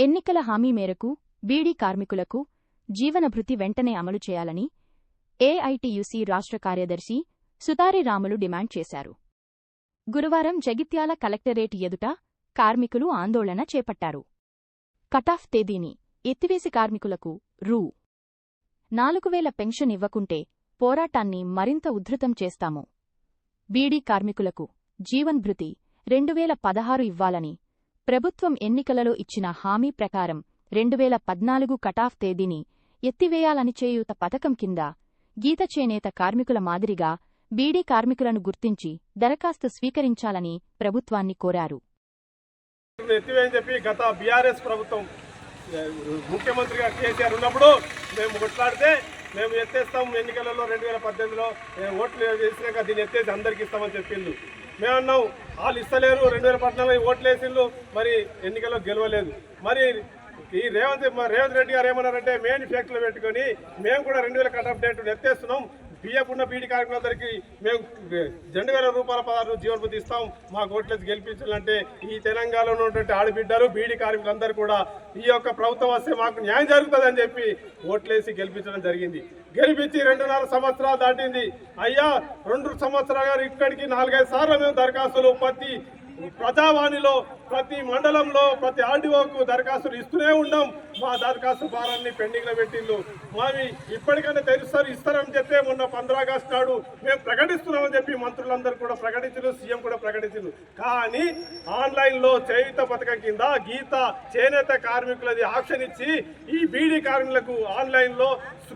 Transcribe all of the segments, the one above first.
ఎన్నికల హామీ మేరకు బీడీ కార్మికులకు జీవనభృతి వెంటనే అమలు చేయాలని ఏఐటీయూసీ రాష్ట్ర కార్యదర్శి సుతారి రాములు డిమాండ్ చేశారు. గురువారం జగిత్యాల కలెక్టరేట్ ఎదుట కార్మికులు ఆందోళన చేపట్టారు. కటాఫ్ తేదీని ఎత్తివేసి కార్మికులకు రూ. 4,000 పెన్షన్ ఇవ్వకుంటే పోరాటాన్ని మరింత ఉధృతం చేస్తాము. బీడీ కార్మికులకు జీవన్భృతి 2016 ఇవ్వాలని ప్రభుత్వం ఎన్నికలలో ఇచ్చిన హామీ ప్రకారం 2014 కటాఫ్ తేదీని ఎత్తివేయాలని చేయూత పథకం కింద గీత చేనేత కార్మికుల మాదిరిగా బీడీ కార్మికులను గుర్తించి దరఖాస్తు స్వీకరించాలని ప్రభుత్వాన్ని కోరారు. ఎత్తివేయని చెప్పి గత బీఆర్ఎస్ ప్రభుత్వం ముఖ్యమంత్రిగా కేసీఆర్ ఉన్నప్పుడు మేము కొట్లాడితే మేము ఎత్తేస్తాం, ఎన్నికలలో 2018లో ఓట్లు వేసినాక దీన్ని ఎత్తేసి అందరికి ఇస్తామని చెప్పిండు. మేమన్నాం వాళ్ళు ఇస్తలేరు, 2014 ఓట్లు వేసిండ్రు, మరి ఎన్నికల్లో గెలవలేదు. మరి ఈ రేవంత్ రెడ్డి గారు ఏమన్నారంటే మేనిఫెస్టోలో పెట్టుకొని మేము కూడా 2000 కటాఫ్ డేట్ ఎత్తేస్తున్నాం, బియ్యపు ఉన్న బీడీ కార్మికులందరికీ మేము 2,000 రూపాయల 16 జీవనభృతి ఇస్తాం, మాకు ఓట్లేసి గెలిపించాలంటే ఈ తెలంగాణలో ఉన్నటువంటి ఆడబిడ్డలు బీడీ కార్మికులందరూ కూడా ఈ యొక్క ప్రభుత్వం వస్తే మాకు న్యాయం జరుగుతుందని చెప్పి ఓట్లేసి గెలిపించడం జరిగింది. గెలిపించి 2.5 సంవత్సరాలు దాటింది. అయ్యా 2 సంవత్సరాలు ఇక్కడికి 4-5 సార్లు మేము దరఖాస్తులు ప్రతి ప్రజావాణిలో ప్రతి మండలంలో ప్రతి ఆర్డీఓకు దరఖాస్తులు ఇస్తూనే ఉన్నాం. మా దరఖాస్తు భారాన్ని పెండింగ్లో పెట్టిండ్రు. మావి ఇప్పటికైనా ఇస్తారని చెప్పే మొన్న 15 ఆగస్టు నాడు మేము ప్రకటిస్తున్నామని చెప్పి మంత్రులందరూ కూడా ప్రకటించారు, సీఎం కూడా ప్రకటించారు. కానీ ఆన్లైన్లో చేయూత పథకం కింద గీత చేనేత కార్మికులది ఆప్షన్ ఇచ్చి ఈ బీడీ కార్మికులకు ఆన్లైన్లో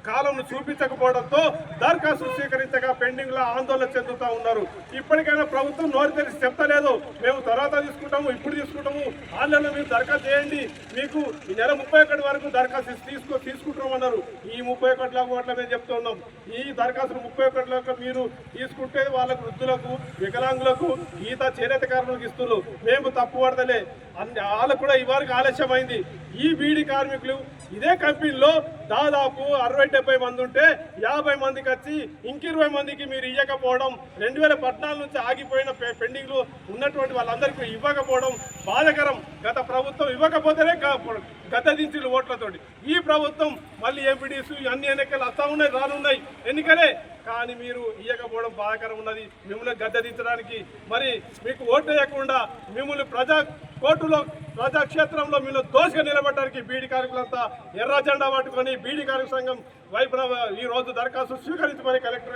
కాలంను చూపించకపోవడంతో దరఖాస్తు స్వీకరించగా పెండింగ్లో ఆందోళన చెందుతూ ఉన్నారు. ఇప్పటికైనా ప్రభుత్వం నోరు తెరిచి చెప్తలేదు, మేము తర్వాత తీసుకుంటాము, ఇప్పుడు తీసుకుంటాము, ఆన్లైన్లో మీరు దరఖాస్తు చేయండి, మీకు ఈ నెల 31 వరకు దరఖాస్తు తీసుకుంటామన్నారు. ఈ 31 ఓట్ల మేము చెప్తూ ఉన్నాం. ఈ దరఖాస్తులు 31 మీరు తీసుకుంటే వాళ్ళకు వృద్ధులకు వికలాంగులకు గీత చేనేత కార్మికులకు ఇస్తున్నారు. మేము తప్పు పడతలే, వాళ్ళకు కూడా ఇవాళకి ఆలస్యమైంది. ఈ బీడీ కార్మికులు ఇదే కంపెనీలో దాదాపు 60-70 మంది ఉంటే 50 మందికి వచ్చి ఇంక 20 మందికి మీరు ఇవ్వకపోవడం, 2014 నుంచి ఆగిపోయిన పెండింగ్లు ఉన్నటువంటి వాళ్ళందరికీ ఇవ్వకపోవడం బాధాకరం. గత ప్రభుత్వం ఇవ్వకపోతేనే గద్దదించిన ఓట్లతోటి ఈ ప్రభుత్వం మళ్ళీ ఎంపీడీస్ అన్ని ఎన్నికలు వస్తూ ఉన్నాయి, రానున్నాయి ఎన్నికలే, కానీ మీరు ఇవ్వకపోవడం బాధాకరం ఉన్నది. మిమ్మల్ని గద్దదించడానికి మరి మీకు ఓటు వేయకుండా మిమ్మల్ని ప్రజాక్షేత్రంలో మీరు దోషగా నిలబడడానికి బీడీ కార్మికులంతా ఎర్ర జెండా పట్టుకొని బీడీ కార్మిక సంఘం వైపున ఈ రోజు దరఖాస్తు స్వీకరించమని కలెక్టర్